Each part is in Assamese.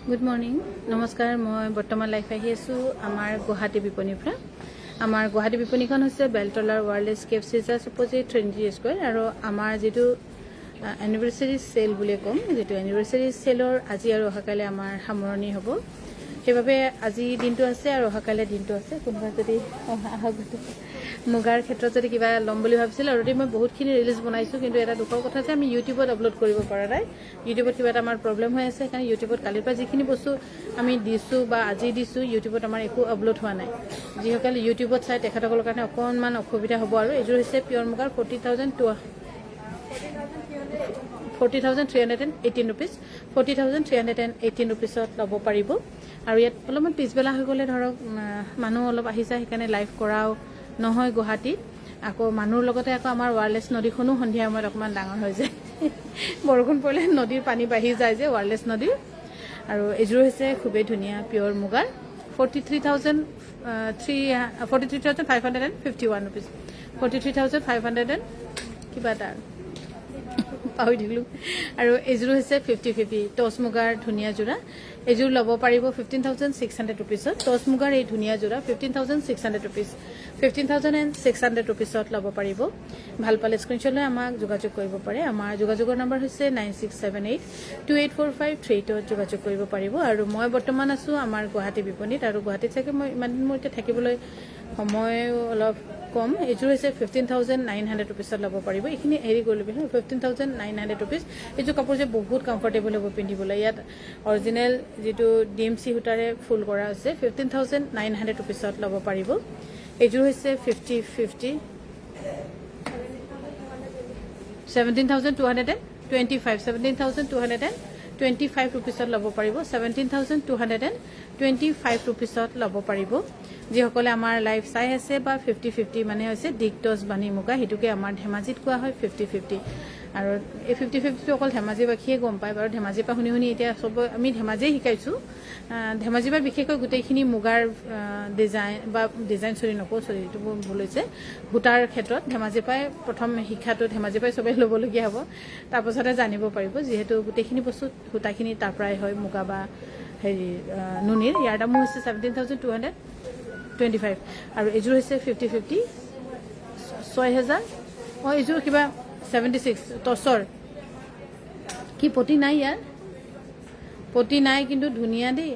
গুড মৰ্ণিং নমস্কাৰ মই বৰ্তমান লাইফ আহি আছোঁ আমাৰ গুৱাহাটী বিপণীৰ পৰা আমাৰ গুৱাহাটী বিপণীখন হৈছে বেলতলাৰ ৱৰ্ল্ড স্কেপ চিজাৰ্ছ অপজিট ট্ৰিনিটি স্কুৱেৰ আৰু আমাৰ যিটো এনিভাৰ্চাৰী চেল বুলি ক'ম যিটো এনিভাৰ্চাৰী চেলৰ আজি আৰু অহাকাইলৈ আমাৰ সামৰণি হ'ব সেইবাবে আজি দিনটো আছে আৰু অহাকাইলৈ দিনটো আছে কোনোবা যদি মুগাৰ ক্ষেত্ৰত যদি কিবা ল'ম বুলি ভাবিছিল অলৰেডি মই বহুতখিনি ৰিলিজ বনাইছোঁ কিন্তু এটা দুখৰ কথা যে আমি ইউটিউবত আপলোড কৰিব পৰা নাই ইউটিউবত কিবা এটা আমাৰ প্ৰব্লেম হৈ আছে কাৰণ ইউটিউবত কালিৰ পৰা যিখিনি বস্তু আমি দিছোঁ বা আজি দিছোঁ ইউটিউবত আমাৰ একো আপলোড হোৱা নাই যিসকলে ইউটিউবত চাই তেখেতসকলৰ কাৰণে অকণমান অসুবিধা হ'ব আৰু এইযোৰ হৈছে পিয়ৰ মুগাৰ 40,318 ৰুপিজ 40,318 ৰুপিজত ল'ব পাৰিব আৰু ইয়াত অলপমান পিছবেলা হৈ গ'লে ধৰক মানুহ অলপ আহি যায় সেইকাৰণে লাইভ কৰাও নহয় গুৱাহাটীত আকৌ মানুহৰ লগতে আকৌ আমাৰ ৱাৰলেছ নদীখনো সন্ধিয়া সময়ত অকণমান ডাঙৰ হৈ যায় বৰষুণ পৰিলে নদীৰ পানী বাঢ়ি যায় যে ৱাৰলেছ নদীৰ আৰু এইযোৰ হৈছে খুবেই ধুনীয়া পিয়ৰ মুগাৰ 43,551 ৰুপিজ 43,500 কিবা এটা পাহৰি থাকিলোঁ আৰু এইযোৰ হৈছে 50-50 টচ মুগাৰ ধুনীয়া যোৰা এইযোৰ ল'ব পাৰিব 15,600 ৰুপিজত টচ মুগাৰ এই ধুনীয়া যোৰা 15,600 ৰুপিজ 15,600 ৰুপিজত ল'ব পাৰিব ভাল পালে স্ক্ৰীনশ্বট লৈ আমাক যোগাযোগ কৰিব পাৰে আমাৰ যোগাযোগৰ নম্বৰ হৈছে 9678284532 যোগাযোগ কৰিব পাৰিব আৰু মই বৰ্তমান আছোঁ আমাৰ গুৱাহাটী বিপণীত আৰু গুৱাহাটীত চাগে মই ইমান দিন মোৰ এতিয়া থাকিবলৈ সময় অলপ কম এইযোৰ হৈছে 15,900 ৰুপিজত ল'ব পাৰিব এইখিনি হেৰি কৰি ল'বি 15,900 ৰুপিজ এইযোৰ কাপোৰ যে বহুত কমফৰ্টেবল হ'ব পিন্ধিবলৈ ইয়াত অৰিজিনেল যিটো DMC সূতাৰে ফুল কৰা আছে 15,900 ৰুপিজত ল'ব পাৰিব এইযোৰ হৈছে 50-50 17,225 ৰুপিজত ল'ব পাৰিব 17,225 ৰুপিজত ল'ব পাৰিব যিসকলে আমাৰ লাইভ চাই আছে বা 50-50 মানে হৈছে দিগটছ বাণী মুগা সেইটোকে আমাৰ ধেমাজিত কোৱা হয় 50-50 আৰু এই 50-50টো অকল ধেমাজিবাসীয়ে গম পায় বাৰু ধেমাজিৰ পৰা শুনি শুনি এতিয়া চব আমি ধেমাজিয়ে শিকাইছোঁ ধেমাজিৰ পৰা বিশেষকৈ গোটেইখিনি মুগাৰ ডিজাইন চৰি নকওঁ চৰি এইটো ভুল হৈছে সূতাৰ ক্ষেত্ৰত ধেমাজিৰ পৰাই প্ৰথম শিক্ষাটো ধেমাজিৰ পৰাই চবেই ল'বলগীয়া হ'ব তাৰপাছতে জানিব পাৰিব যিহেতু গোটেইখিনি বস্তু সূতাখিনি তাৰ পৰাই হয় মুগা বা হেৰি নুনিৰ ইয়াৰ দামো হৈছে 17,225 আৰু এইযোৰ হৈছে 50-50 6,000 এইযোৰ কিবা 76 টচৰ কি পতি নাই ইয়াৰ পতি নাই কিন্তু ধুনীয়া দেই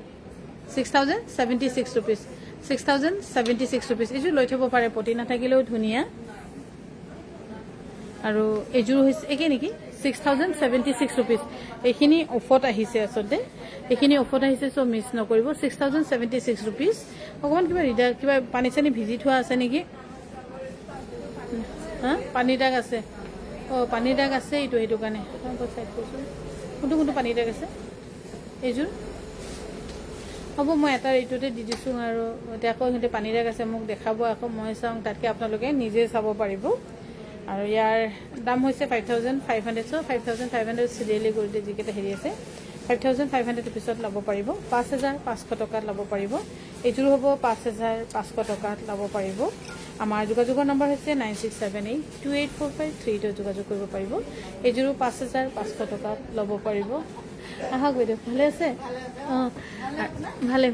6,076 ৰুপিজ 6,076 ৰুপিজ এইযোৰ লৈ থ'ব পাৰে পতি নাথাকিলেও ধুনীয়া আৰু এইযোৰ হৈছে একে নেকি 6,076 ৰুপিজ এইখিনি অফত আহিছে আচলতে এইখিনি অফত আহিছে চ' মিছ নকৰিব 6,076 ৰুপিজ অকণমান কিবা পানী চানী ভিজি থোৱা আছে নেকি হা পানী দাগ আছে পানী দাগ আছে এইটো সেইটো কাৰণে চাইড কৰিছোঁ কোনটো পানী দাগ আছে এইযোৰ হ'ব মই এটা এইটোতে দি দিছোঁ আৰু এতিয়া আকৌ সিহঁতে পানী দাগ আছে মোক দেখাব আকৌ মই চাওঁ তাতকৈ আপোনালোকে নিজে চাব পাৰিব আৰু ইয়াৰ দাম হৈছে 5,500 চ' 5,500 চিৰিয়েলি কৰি দিয়ে যিকেইটা হেৰি আছে 5,500 ৰুপিজত ল'ব পাৰিব 5,500 টকাত ল'ব পাৰিব এইযোৰ হ'ব 5,500 টকাত ল'ব পাৰিব আমাৰ যোগাযোগৰ নম্বৰ হৈছে 9678284532 যোগাযোগ কৰিব পাৰিব এইযোৰো 5,500 টকাত ল'ব পাৰিব আহক বাইদেউ ভালে আছে অঁ ভালে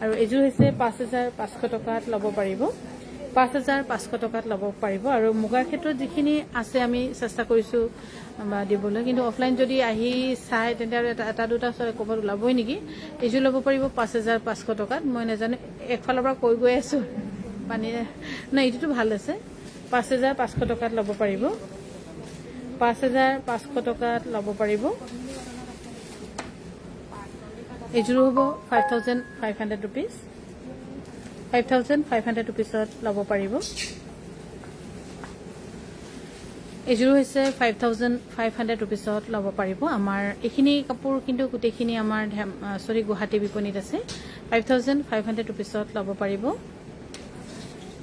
আৰু এইযোৰ হৈছে 5,500 টকাত ল'ব পাৰিব 5,500 টকাত ল'ব পাৰিব আৰু মুগাৰ ক্ষেত্ৰত যিখিনি আছে আমি চেষ্টা কৰিছোঁ বা দিবলৈ কিন্তু অফলাইন যদি আহি চাই তেন্তে আৰু এটা দুটা ক'ৰবাত ওলাবই নেকি এইযোৰ ল'ব পাৰিব 5,500 টকাত মই নাজানো একফালৰ পৰা কৈ গৈ আছোঁ পানী নাই এইটোতো ভাল আছে 5,500 টকাত ল'ব পাৰিব 5,500 টকাত ল'ব পাৰিব এইযোৰো হ'ব 5,500 ৰুপিজ 5,500 ৰুপিজত ল'ব পাৰিব এইযোৰো হৈছে 5,500 ৰুপিজত ল'ব পাৰিব আমাৰ এইখিনি কাপোৰ কিন্তু গোটেইখিনি আমাৰ গুৱাহাটী বিপণীত আছে 5,500 ৰুপিজত ল'ব পাৰিব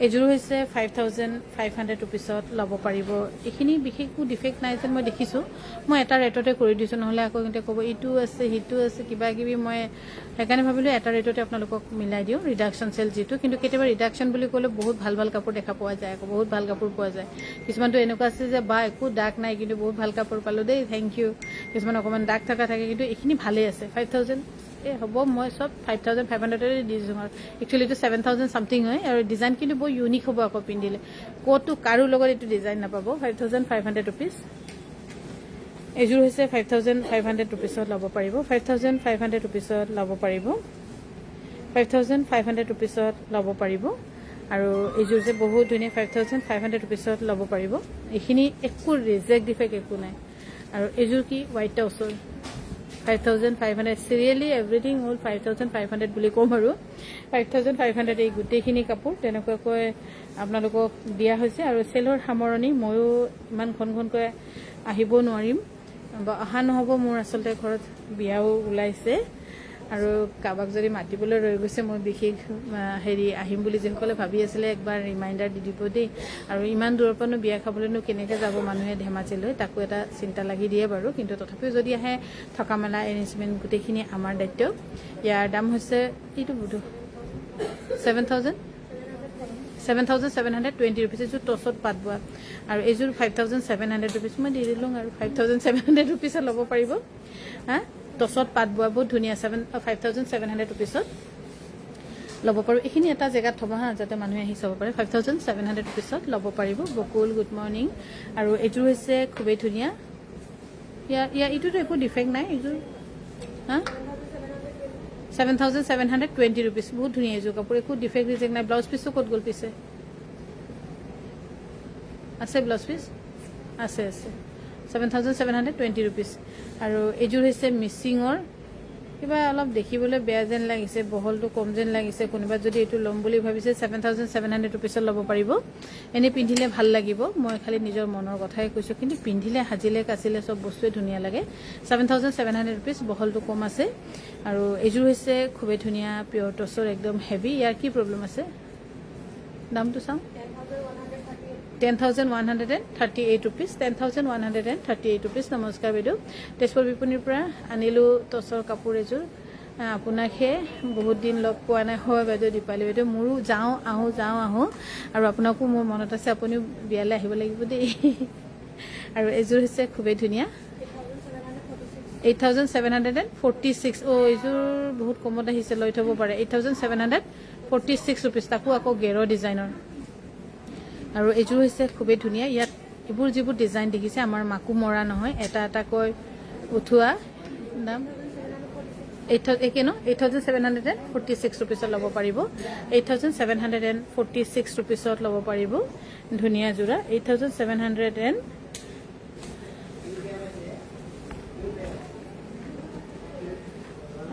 এইযোৰো হৈছে 5,500 ৰুপিজত ল'ব পাৰিব এইখিনি বিশেষ একো ডিফেক্ট নাই যেন মই দেখিছোঁ মই এটা ৰেটতে কৰি দিছোঁ নহ'লে আকৌ কিন্তু ক'ব ইটো আছে সিটো আছে কিবা কিবি মই সেইকাৰণে ভাবিলোঁ এটা ৰেটতে আপোনালোকক মিলাই দিওঁ ৰিডাকশ্যন চেল যিটো কিন্তু কেতিয়াবা ৰিডাকশ্যন বুলি ক'লে বহুত ভাল কাপোৰ দেখা পোৱা যায় আকৌ বহুত ভাল কাপোৰ পোৱা যায় কিছুমানটো এনেকুৱা আছে যে বা একো দাগ নাই কিন্তু বহুত ভাল কাপোৰ পালোঁ দেই থেংক ইউ কিছুমান অকণমান দাগ থাকে কিন্তু এইখিনি ভালেই আছে 5,000 হ'ব মই চব 5500 দি দিছোঁ আৰু একচুৱেলি এইটো 7000 চামথিং হয় আৰু ডিজাইন কিন্তু বহুত ইউনিক হ'ব আকৌ পিন্ধিলে ক'তো কাৰো লগত এইটো ডিজাইন নাপাব 5500 ৰুপিজ এইযোৰ হৈছে 5500 ৰুপিছত ল'ব পাৰিব 5500 ৰুপিছত ল'ব পাৰিব 5500 ৰুপিছত ল'ব পাৰিব আৰু এইযোৰ যে বহুত ধুনীয়া 5500 ৰুপিছত ল'ব পাৰিব এইখিনি একো ৰিজেক্ট ডিফেক্ট একো নাই আৰু এইযোৰ কি হোৱাইট টছৰ 5500 চিৰিয়েলি এভৰিথিং হ'ল 5500 বুলি ক'ম আৰু 5500 এই গোটেইখিনি কাপোৰ তেনেকুৱাকৈ আপোনালোকক দিয়া হৈছে আৰু চেলৰ সামৰণি ময়ো ইমান ঘনকৈ আহিব নোৱাৰিম বা অহা নহ'ব মোৰ আচলতে ঘৰত বিয়াও ওলাইছে আৰু কাবাক যদি মাতিবলৈ ৰৈ গৈছে মই বিশেষ আহিম বুলি যিসকলে ভাবি আছিলে একবাৰ ৰিমাইণ্ডাৰ দি দিব দেই আৰু ইমান দূৰৰ পৰানো বিয়া খাবলৈনো কেনেকৈ যাব মানুহে ধেমাজিলৈ তাকো এটা চিন্তা লাগি দিয়ে বাৰু কিন্তু তথাপিও যদি আহে থকা মেলা এৰেঞ্জমেণ্ট গোটেইখিনি আমাৰ দায়িত্ব ইয়াৰ দাম হৈছে এইটো বুধু 7,720 ৰুপিজ এইযোৰ টছত পাত বোৱা আৰু এইযোৰ 5,700 ৰুপিজ মই দি দিলোঁ আৰু 5,700 ৰুপিজত ল'ব পাৰিব হা টছত পাত বোৱা বহুত ধুনীয়া 5,700 ৰুপিজত ল'ব পাৰোঁ এইখিনি এটা জেগাত থ'ব হা যাতে মানুহে আহি চাব পাৰে 5,700 ৰুপিজত ল'ব পাৰিব বকুল গুড মৰ্ণিং আৰু এইযোৰ হৈছে খুবেই ধুনীয়া এইটোতো একো ডিফেক্ট নাই এইযোৰ হা 7,720 ৰুপিজ বহুত ধুনীয়া এইযোৰ কাপোৰ একো ডিফেক্ট ৰিজেক্ট নাই ব্লাউজ পিচটো ক'ত গ'ল পিছে আছে ব্লাউজ পিচ আছে 7,720 ৰুপিজ আৰু এইযোৰ হৈছে মিচিঙৰ কিবা অলপ দেখিবলৈ বেয়া যেন লাগিছে বহলটো কম যেন লাগিছে কোনোবা যদি এইটো ল'ম বুলি ভাবিছে 7,700 ৰুপিজত ল'ব পাৰিব এনেই পিন্ধিলে ভাল লাগিব মই খালি নিজৰ মনৰ কথাই কৈছোঁ কিন্তু পিন্ধিলে সাজিলে কাচিলে চব বস্তুৱে ধুনীয়া লাগে 7,700 ৰুপিজ বহলটো কম আছে আৰু এইযোৰ হৈছে খুবেই ধুনীয়া পিয়ৰ টছৰ একদম হেভি ইয়াৰ কি প্ৰব্লেম আছে দামটো চাওঁ 10,138 ৰুপিজ 10,138 ৰুপিজ নমস্কাৰ বাইদেউ তেজপুৰ বিপণীৰ পৰা আনিলোঁ টছৰ কাপোৰ এযোৰ আপোনাকহে বহুত দিন লগ পোৱা নাই হয় বাইদেউ দীপালী বাইদেউ মোৰো যাওঁ আহোঁ আৰু আপোনাকো মোৰ মনত আছে আপুনিও বিয়ালৈ আহিব লাগিব দেই আৰু এযোৰ হৈছে খুবেই ধুনীয়া 8,746 এইযোৰ বহুত কমত আহিছে লৈ থ'ব পাৰে 8,746 ৰুপিজ তাকো আকৌ গেৰ ডিজাইনৰ আৰু এইযোৰ হৈছে খুবেই ধুনীয়া ইয়াত এইবোৰ যিবোৰ ডিজাইন দেখিছে আমাৰ মাকো মৰা নহয় এটা এটাকৈ উঠোৱা দাম 8,746 ৰুপিজত ল'ব পাৰিব 8,746 ৰুপিজত ল'ব পাৰিব ধুনীয়া যোৰা 8,700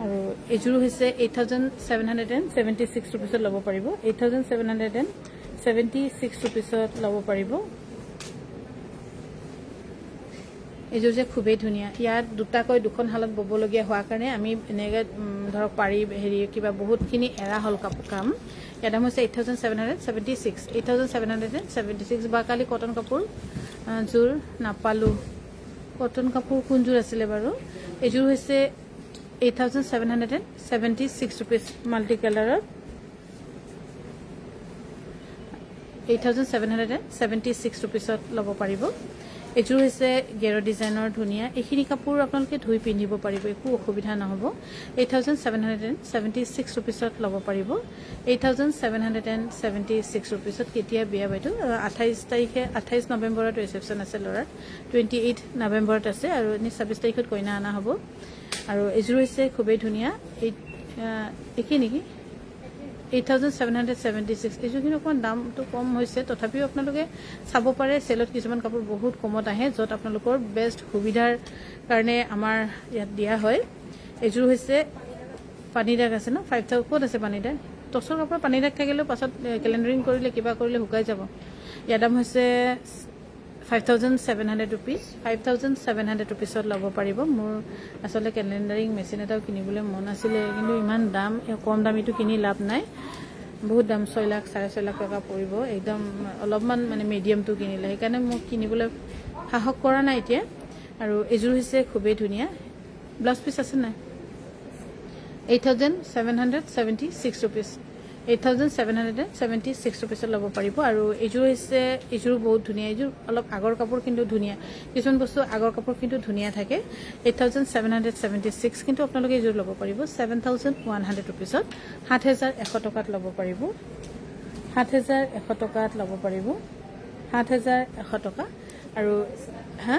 আৰু এইযোৰ হৈছে 8,776 ৰুপিজত ল'ব পাৰিব 8,776 ৰুপিজত ল'ব পাৰিব এইযোৰ যে খুবেই ধুনীয়া ইয়াত দুটাকৈ দুখন শালত ব'বলগীয়া হোৱাৰ কাৰণে আমি এনেকৈ ধৰক পাৰি কিবা বহুতখিনি এৰা হ'ল কাপোৰ কাম ইয়াৰ দাম হৈছে 8,776 বা কালি কটন কাপোৰ যোৰ নাপালোঁ কটন কাপোৰ কোনযোৰ আছিলে বাৰু এইযোৰ হৈছে 8,776 ৰুপিজ মাল্টি কালাৰত 8,776 ৰুপিজত ল'ব পাৰিব এইযোৰ হৈছে গেৰ ডিজাইনৰ ধুনীয়া এইখিনি কাপোৰ আপোনালোকে ধুই পিন্ধিব পাৰিব একো অসুবিধা নহ'ব 8,776 ৰুপিজত ল'ব পাৰিব 8,776 ৰুপিজত কেতিয়া বিয়া বাইদেউ 28 নৱেম্বৰত ৰিচেপশ্যন আছে ল'ৰাৰ 28 নৱেম্বৰত আছে আৰু 26 তাৰিখত কইনা অনা হ'ব আৰু এইযোৰ হৈছে খুবেই ধুনীয়া একেই নেকি 8,776 এইযোৰ কিন্তু অকণমান দামটো কম হৈছে তথাপিও আপোনালোকে চাব পাৰে চেলত কিছুমান কাপোৰ বহুত কমত আহে য'ত আপোনালোকৰ বেষ্ট সুবিধাৰ কাৰণে আমাৰ ইয়াত দিয়া হয় এইযোৰ হৈছে পানী দাগ আছে ন 5,000 ক'ত আছে পানী দাগ টছৰ কাপোৰ পানী দাগ থাকিলেও পাছত কেলেণ্ডাৰিং কৰিলে কিবা কৰিলে শুকাই যাব ইয়াৰ দাম হৈছে 5,700 ৰুপিজ 5,700 ৰুপিজত ল'ব পাৰিব মোৰ আচলতে কেলেণ্ডাৰিং মেচিন এটাও কিনিবলৈ মন আছিলে কিন্তু ইমান দাম কম দামীটো কিনি লাভ নাই বহুত দাম 6 লাখ 6.5 লাখ টকা পৰিব একদম অলপমান মানে মিডিয়ামটো কিনিলে সেইকাৰণে মোক কিনিবলৈ সাহস কৰা নাই এতিয়া আৰু এইযোৰ হৈছে খুবেই ধুনীয়া ব্লাউজ পিচ আছে নাই 8,776 ৰুপিজ 8,776 ৰুপিছত ল'ব পাৰিব। আৰু এইযোৰ হৈছে, এইযোৰো বহুত ধুনীয়া, এইযোৰ অলপ আগৰ কাপোৰ কিন্তু ধুনীয়া, কিছুমান বস্তু আগৰ কাপোৰ কিন্তু ধুনীয়া থাকে। 8,776 কিন্তু আপোনালোকে এইযোৰ ল'ব পাৰিব 7,100 ৰুপিছত, 7,100 টকাত ল'ব পাৰিব, 7,100 টকাত ল'ব পাৰিব, 7,100 টকা। আৰু হা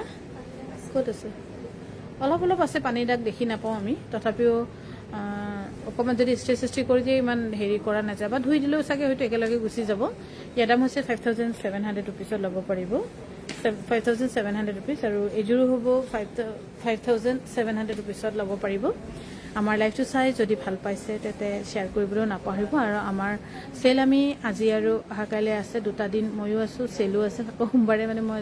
ক'ত আছে, অলপ অলপ আছে, পানী দাগ দেখি নাপাওঁ আমি, তথাপিও অকণমান যদি ষ্ট্ৰেচ কৰি দিয়ে ইমান হেৰি কৰা নাযায়, বা ধুই দিলেও চাগে হয়তো একেলগে গুচি যাব। ইয়াৰ দাম হৈছে 5,700 ৰুপিছত ল'ব পাৰিব, 5,700 ৰুপিজ। আৰু এইযোৰো হ'ব 5,700 ৰুপিছত ল'ব পাৰিব। আমাৰ লাইভটো চাই যদি ভাল পাইছে তেন্তে শ্বেয়াৰ কৰিবলৈও নাপাহৰিব। আৰু আমাৰ চেল আমি আজি আৰু অহাকাইলৈ আছে, 2টা দিন ময়ো আছোঁ, চেলো আছে। আকৌ সোমবাৰে মানে মই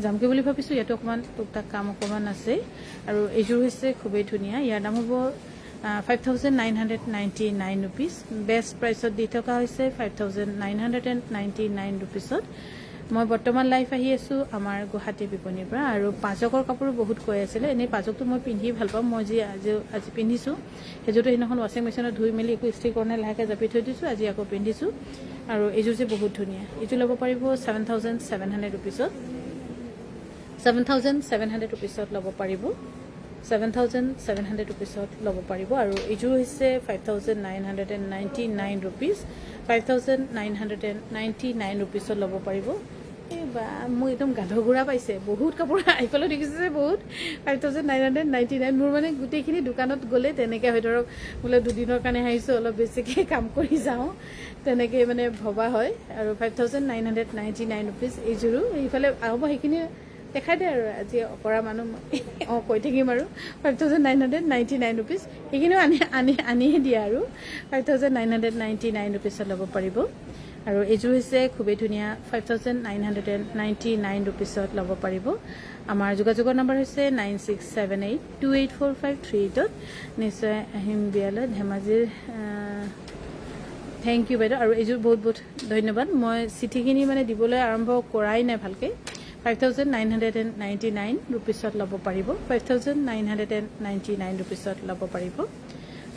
যামগৈ বুলি ভাবিছোঁ, ইয়াতো অকণমান টুকটাক কাম অকণমান আছে। আৰু এইযোৰ হৈছে খুবেই ধুনীয়া, ইয়াৰ দাম হ'ব 5,999 ৰুপিজ। বেষ্ট প্ৰাইচত দি থকা হৈছে 5,999 ৰুপিছত। মই বৰ্তমান লাইভ আহি আছোঁ আমাৰ গুৱাহাটী বিপণীৰ পৰা। আৰু পাজকৰ কাপোৰো বহুত কৈ আছিলে, এনেই পাজকটো মই পিন্ধি ভাল পাওঁ, মই আজি পিন্ধিছোঁ। সেইযোৰটো সেইদিনাখন ৱাশ্বিং মেচিনত ধুই মেলি একো ইস্ত্ৰি কৰা নাই, লাহেকৈ জাপি থৈ দিছোঁ, আজি আকৌ পিন্ধিছোঁ। আৰু এইযোৰ যে বহুত ধুনীয়া, এইযোৰ ল'ব পাৰিব 7,700 ৰুপিছত, 7,700 ৰুপিছত ল'ব পাৰিব, 7,700 ৰুপিছত ল'ব পাৰিব। আৰু এইযোৰ হৈছে 5,999 ৰুপিজ, 5,999 ৰুপিছত ল'ব পাৰিব। এই বা মোৰ একদম গাধ ঘূৰা পাইছে, বহুত কাপোৰ আইফালো দেখিছোঁ যে বহুত, 5,999। মোৰ মানে গোটেইখিনি দোকানত গ'লে তেনেকৈ হয়, ধৰক বোলে দুদিনৰ কাৰণে আহিছোঁ, অলপ বেছিকৈ কাম কৰি যাওঁ, তেনেকৈ মানে ভবা হয়। আৰু 5,999 ৰুপিজ এইযোৰো। এইফালে হ'ব সেইখিনি দেখাই দে আৰু আজি অকৰা মানুহ কৈ থাকিম আৰু 5,999 ৰুপিজ, সেইখিনিও আনিয়ে দিয়ে আৰু 5,999 ৰুপিছত ল'ব পাৰিব। আৰু এইযোৰ হৈছে খুবেই ধুনীয়া, 5,999 ৰুপিছত ল'ব পাৰিব। আমাৰ যোগাযোগৰ নম্বৰ হৈছে 9678284538। নিশ্চয় আহিম বিয়ালৈ ধেমাজিৰ। থেংক ইউ বাইদেউ। আৰু এইযোৰ বহুত বহুত ধন্যবাদ। মই চিঠিখিনি মানে দিবলৈ আৰম্ভ কৰাই নাই ভালকৈ। 5,999 ৰুপিছত ল'ব পাৰিব, 5,999 ৰুপিছত ল'ব পাৰিব।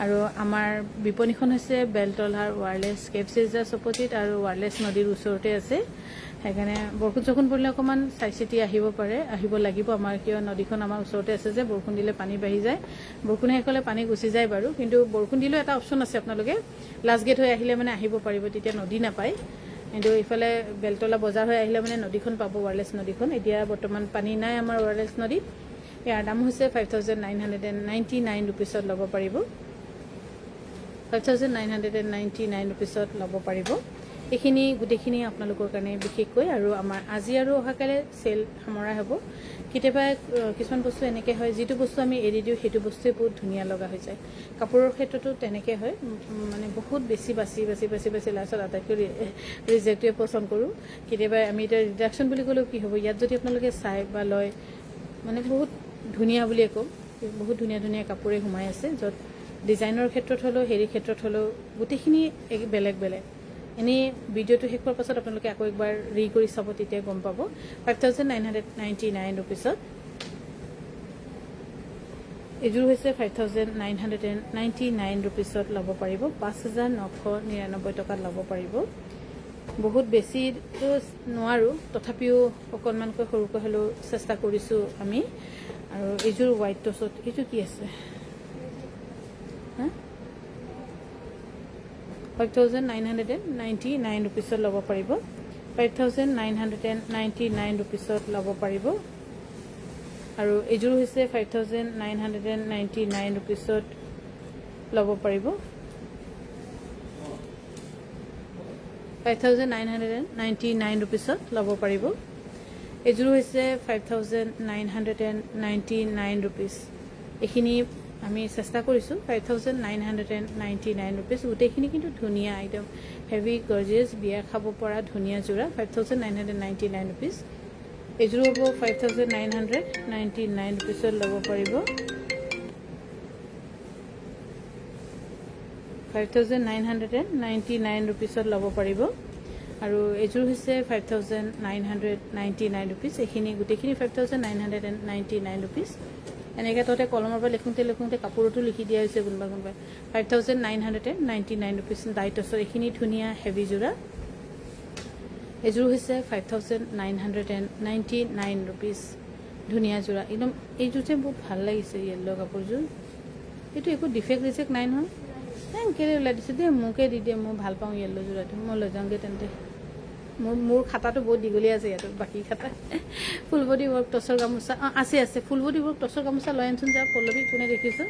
আৰু আমাৰ বিপণীখন হৈছে বেলতলাৰ ৱাৰলেছ কেপচিজাৰ চপতিত আৰু ৱাৰলেছ নদীৰ ওচৰতে আছে। সেইকাৰণে বৰষুণ চৰষুণ পৰিলে অকণমান চাই চিতি আহিব লাগিব আমাৰ, কিয় নদীখন আমাৰ ওচৰতে আছে যে, বৰষুণ দিলে পানী বাঢ়ি যায়, বৰষুণ শেষ হ'লে পানী গুচি যায় বাৰু। কিন্তু বৰষুণ দিলেও এটা অপশ্যন আছে, আপোনালোকে লাষ্ট গেট হৈ আহিলে মানে আহিব পাৰিব, তেতিয়া নদী নাপায়। কিন্তু ইফালে বেলতলা বজাৰ হৈ আহিলে মানে নদীখন পাব, ৱাৰলেছ নদীখন। এতিয়া বৰ্তমান পানী নাই আমাৰ ৱাৰলেছ নদীত। ইয়াৰ দাম হৈছে 5,999 ৰুপিছত ল'ব পাৰিব, 5,999 ৰুপিছত ল'ব পাৰিব। এইখিনি গোটেইখিনি আপোনালোকৰ কাৰণে বিশেষকৈ। আৰু আমাৰ আজি আৰু অহাকাইলৈ চেল সামৰা হ'ব। কেতিয়াবা কিছুমান বস্তু এনেকৈ হয়, যিটো বস্তু আমি এৰি দিওঁ সেইটো বস্তুৱে বহুত ধুনীয়া লগা হৈ যায়। কাপোৰৰ ক্ষেত্ৰতো তেনেকৈ হয়, মানে বহুত বেছি বাছি লাষ্টত আটাইতকৈ ৰিজেক্টটোৱে পচন্দ কৰোঁ। কেতিয়াবা আমি এতিয়া ৰিডাকশ্যন বুলি ক'লেও কি হ'ব, ইয়াত যদি আপোনালোকে চাই বা লয়, মানে বহুত ধুনীয়া বুলিয়ে ক'ম, বহুত ধুনীয়া ধুনীয়া কাপোৰে সোমাই আছে, য'ত ডিজাইনৰ ক্ষেত্ৰত হ'লেও হেৰি ক্ষেত্ৰত হ'লেও গোটেইখিনি বেলেগ বেলেগ। এনেই ভিডিঅ'টো শেষ হোৱাৰ পাছত আপোনালোকে আকৌ একবাৰ কৰি চাব, তেতিয়া গম পাব। 5,999 ৰুপিছত এইযোৰ হৈছে 5,999 ৰুপিছত ল'ব পাৰিব, 5,999 টকাত ল'ব পাৰিব। বহুত বেছিতো নোৱাৰোঁ, তথাপিও অকণমানকৈ সৰুকৈ হ'লেও চেষ্টা কৰিছোঁ আমি। আৰু এইযোৰ হোৱাইট টচত, এইযোৰ কি আছে, 5,999 ৰুপিছত ল'ব পাৰিব, 5,999 ৰুপিছত ল'ব পাৰিব। আৰু এইযোৰ হৈছে 5,999 ৰুপিছত ল'ব পাৰিব, 5,999 ৰুপিছত ল'ব পাৰিব। এইযোৰ হৈছে 5,999 ৰুপিজ। এইখিনি আমি চেষ্টা কৰিছোঁ, 5,999 ৰুপিজ। গোটেইখিনি কিন্তু ধুনীয়া, একদম হেভি গৰ্জিয়াছ, বিয়া খাব পৰা ধুনীয়া যোৰা, 5,999 ৰুপিজ। এইযোৰ হ'ব 5,999 ৰুপিছত ল'ব পাৰিব, 5,999 ৰুপিছত ল'ব পাৰিব। আৰু এইযোৰ হৈছে 5,999 ৰুপিজ। এইখিনি গোটেইখিনি 5,999 ৰুপিজ। এনেকৈ তহঁতে কলমৰ পৰা লিখোঁতে কাপোৰতো লিখি দিয়া হৈছে কোনোবাই 5,999 ৰুপিজ ডাই টচৰ এইখিনি ধুনীয়া হেভি যোৰা এযোৰ হৈছে 5,999 ৰুপিজ ধুনীয়া যোৰা একদম এইযোৰ যে বহুত ভাল লাগিছে য়েল্ল' কাপোৰযোৰ এইটো একো ডিফেক্ট ৰিজেক্ট নাই নহয় কেলৈ ওলাই দিছে দেই মোকে দি দিয়ে মই ভাল পাওঁ য়েল্ল' যোৰাটো মই লৈ যাওঁগৈ তেন্তে মোৰ খাতাটো বহুত দীঘলীয়া আছে ইয়াতো বাকী খাতা ফুলবডি ৱৰ্ক টচৰ গামোচা আছে ফুলবডি ৱৰ্ক টচৰ গামোচা লৈ আনচোন যা পল্লৱী কোনে দেখিছোঁ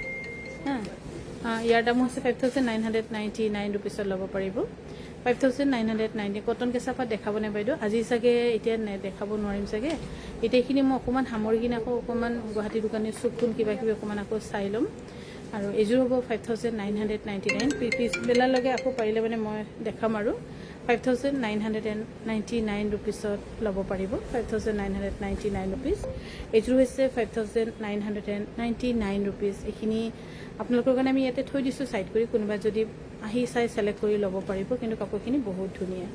ইয়াৰ দাম হৈছে 5,999 ৰুপিছত ল'ব পাৰিব 5,990 কটন কেঁচাপাত দেখাব নে বাইদেউ আজি চাগে এতিয়া দেখাব নোৱাৰিম চাগে এতিয়া এইখিনি মই অকণমান সামৰি কিনে আকৌ অকণমান গুৱাহাটী দোকানী চুকটোন কিবা কিবি অকণমান আকৌ চাই ল'ম আৰু এযোৰ হ'ব 5,999 পিছবেলালৈকে আকৌ পাৰিলে মানে মই দেখাম আৰু 5,999 ৰুপিছত ল'ব পাৰিব 5,999 ৰুপিজ এইযোৰ হৈছে 5,999 ৰুপিজ এইখিনি আপোনালোকৰ কাৰণে আমি ইয়াতে থৈ দিছোঁ চাইড কৰি কোনোবা যদি আহি চাই চিলেক্ট কৰি ল'ব পাৰিব কিন্তু কাপোৰখিনি বহুত ধুনীয়া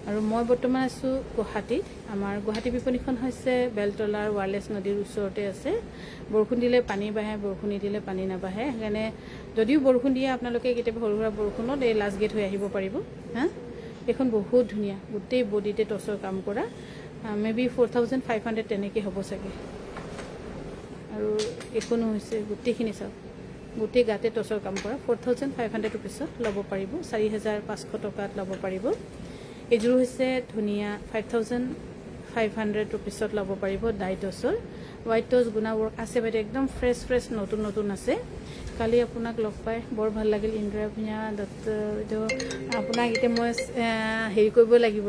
আৰু মই বৰ্তমান আছোঁ গুৱাহাটীত আমাৰ গুৱাহাটী বিপণীখন হৈছে বেলতলাৰ ৱাৰলেছ নদীৰ ওচৰতে আছে বৰষুণ দিলে পানী বাঢ়ে বৰষুণ নিদিলে পানী নাবাঢ়ে সেইকাৰণে যদিও বৰষুণ দিয়ে আপোনালোকে কেতিয়াবা সৰু সুৰা বৰষুণত এই লাষ্ট গেট হৈ আহিব পাৰিব এইখন বহুত ধুনীয়া গোটেই বডিতে টচৰ কাম কৰা মে বি 4,500 তেনেকৈ হ'ব চাগে আৰু এইখনো হৈছে গোটেইখিনি চাওক গোটেই গাতে টচৰ কাম কৰা 4,500 ৰুপিছত ল'ব পাৰিব 4,500 টকাত ল'ব পাৰিব এইযোৰ হৈছে ধুনীয়া 5,500 ৰুপিছত ল'ব পাৰিব ডাই টচৰ হোৱাইট টচ গুণা ৱৰ্ক আছে বাইদেউ একদম ফ্ৰেছ নতুন আছে কালি আপোনাক লগ পাই বৰ ভাল লাগিল ইন্দ্ৰা ভূঞা দত্ত আপোনাক এতিয়া মই হেৰি কৰিব লাগিব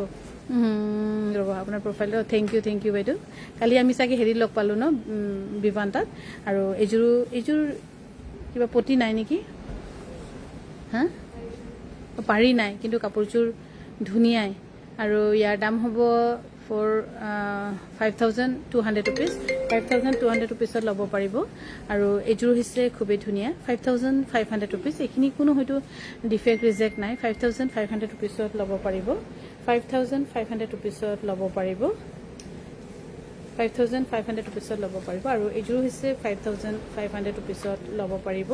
ৰ'ব আপোনাৰ প্ৰফাইলটো থেংক ইউ বাইদেউ কালি আমি চাগে হেৰি লগ পালোঁ ন বিভান্তাত আৰু এইযোৰ কিবা পতি নাই নেকি পাৰি নাই কিন্তু কাপোৰযোৰ ধুনীয়াই আৰু ইয়াৰ দাম হ'ব 5,200 ৰুপিজ 5,200 ৰুপিছত ল'ব পাৰিব আৰু এইযোৰ হৈছে খুবেই ধুনীয়া 5,500 ৰুপিজ এইখিনি কোনো হয়তো ডিফেক্ট ৰিজেক্ট নাই 5,500 ৰুপিছত ল'ব পাৰিব 5,500 ৰুপিছত ল'ব পাৰিব 5,500 ৰুপিছত ল'ব পাৰিব আৰু এইযোৰ হৈছে 5,500 ৰুপিছত ল'ব পাৰিব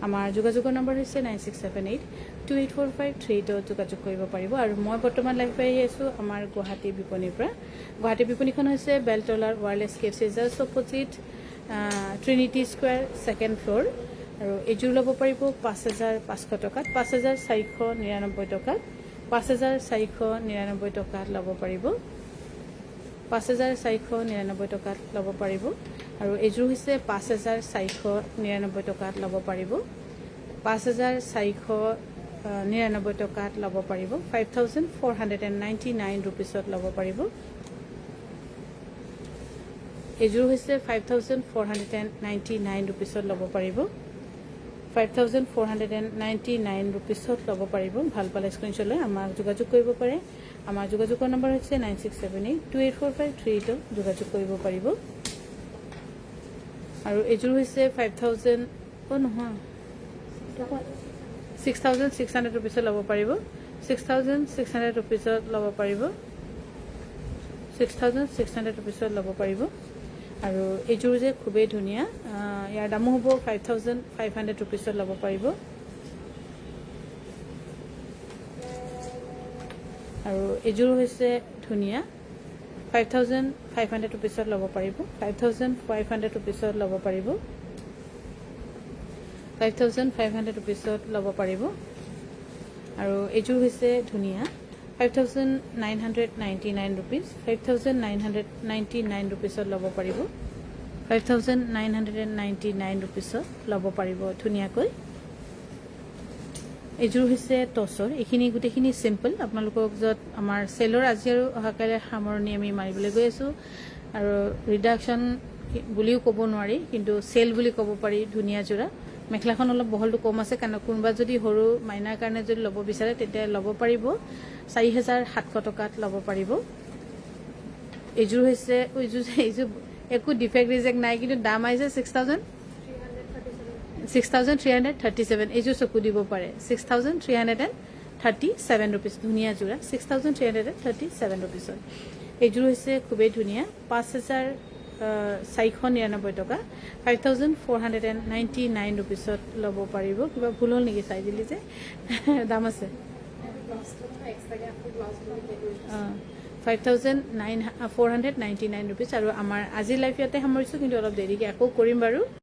আমাৰ যোগাযোগৰ নম্বৰ হৈছে 9678284538 যোগাযোগ কৰিব পাৰিব আৰু মই বৰ্তমান লাইভ পাই আছোঁ আমাৰ গুৱাহাটী বিপণীৰ পৰা গুৱাহাটী বিপণীখন হৈছে বেলতলাৰ wireless cafe just opposite Trinity square second floor আৰু এইযোৰ ল'ব পাৰিব 5,500 টকাত 5,499 টকাত 5,499 টকাত ল'ব পাৰিব 5,499 টকাত ল'ব পাৰিব আৰু এইযোৰ হৈছে 5,499 টকাত ল'ব পাৰিব 5,499 টকাত ল'ব পাৰিব 5,499 ৰুপিছত ল'ব পাৰিব এইযোৰ হৈছে 5,499 ৰুপিছত ল'ব পাৰিব 5,499 ৰুপিছত ল'ব পাৰিব ভাল পালে স্ক্ৰীনশ্বট লৈ আমাক যোগাযোগ কৰিব পাৰে আমাৰ যোগাযোগৰ নম্বৰ হৈছে 9678284538 যোগাযোগ কৰিব পাৰিব আৰু এইযোৰ হৈছে 5,000 নহয় 6,600 ৰুপিছত ল'ব পাৰিব 6,600 ৰুপিছত ল'ব পাৰিব 6,600 ৰুপিছত ল'ব পাৰিব আৰু এইযোৰ যে খুবেই ধুনীয়া ইয়াৰ দামো হ'ব 5,500 ৰুপিছত ল'ব পাৰিব আৰু এইযোৰ হৈছে ধুনীয়া 5,500 ৰুপিছত ল'ব পাৰিব 5,500 ৰুপিছত ল'ব পাৰিব 5,500 ৰুপিছত ল'ব পাৰিব আৰু এইযোৰ হৈছে ধুনীয়া 5,999 ৰুপিজ 5,999 ৰুপিছত ল'ব পাৰিব 5,999 ৰুপিছত ল'ব পাৰিব ধুনীয়াকৈ এইযোৰ হৈছে টচৰ এইখিনি গোটেইখিনি চিম্পল আপোনালোকক য'ত আমাৰ চেলৰ আজি আৰু অহাকাইলৈ সামৰণি আমি মাৰিবলৈ গৈ আছোঁ আৰু ৰিডাকশ্যন বুলিও ক'ব নোৱাৰি কিন্তু চেল বুলি ক'ব পাৰি ধুনীয়া যোৰা মেখেলাখন অলপ বহলটো কম আছে কাৰণ কোনোবা যদি সৰু মাইনাৰ কাৰণে যদি ল'ব বিচাৰে তেতিয়া ল'ব পাৰিব 4,700 টকাত ল'ব পাৰিব এইযোৰ হৈছে এইযোৰ একো ডিফেক্ট ৰিজেক্ট নাই কিন্তু দাম আহিছে 6,337 এইযোৰ চকু দিব পাৰে 6,337 ৰুপিজ ধুনীয়া যোৰা 6,337 ৰুপিছত এইযোৰ হৈছে খুবেই ধুনীয়া 499 টকা 5499 ৰুপিছত ল'ব পাৰিব কিবা ভুল হ'ল নেকি চাই দিলি যে দাম আছে 5499 ৰুপিছ আৰু আমাৰ আজিৰ লাইফ ইয়াতে সামৰিছোঁ কিন্তু অলপ দেৰিকৈ আকৌ কৰিম বাৰু